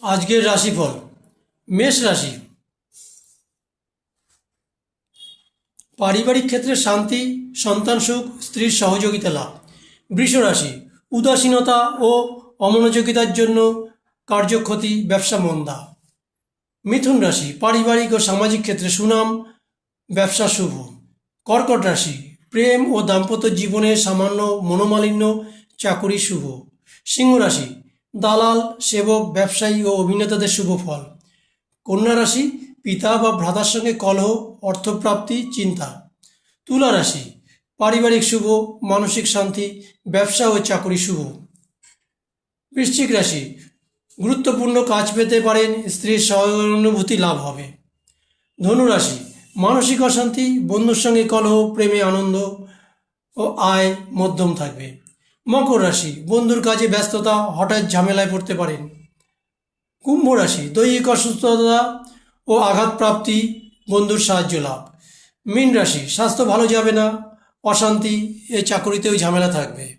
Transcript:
আজকের রাশিফল। মেষ রাশি, পারিবারিক ক্ষেত্রে শান্তি, সন্তান সুখ, স্ত্রীর সহযোগিতা লাভ। বৃষ রাশি, উদাসীনতা ও অমনোযোগিতার জন্য কার্যক্ষতি, ব্যবসা মন্দা। মিথুন রাশি, পারিবারিক ও সামাজিক ক্ষেত্রে সুনাম, ব্যবসা শুভ। কর্কট রাশি, প্রেম ও দাম্পত্য জীবনে সামান্য মনোমালিন্য, চাকুরি শুভ। সিংহ রাশি, দালাল, সেবক, ব্যবসায়ী ও অভিনেতাদের শুভ ফল। কন্যা রাশি, পিতা বা ভ্রাতার সঙ্গে কলহ, অর্থপ্রাপ্তি, চিন্তা। তুলা রাশি, পারিবারিক শুভ, মানসিক শান্তি, ব্যবসা ও চাকুরি শুভ। বৃশ্চিক রাশি, গুরুত্বপূর্ণ কাজ পেতে পারেন, স্ত্রীর সহানুভূতি লাভ হবে। ধনু রাশি, মানসিক অশান্তি, বন্ধুর সঙ্গে কলহ, প্রেমে আনন্দ ও আয় মধ্যম থাকবে। মকর রাশি, বন্ধুর কাজে ব্যস্ততা, হঠাৎ ঝামেলায় পড়তে পারেন। কুম্ভ রাশি, দৈহিক অসুস্থতা ও আঘাতপ্রাপ্তি, বন্ধুর সাহায্য লাভ। মীন রাশি, স্বাস্থ্য ভালো যাবে না, অশান্তি, চাকুরিতেও ঝামেলা থাকবে।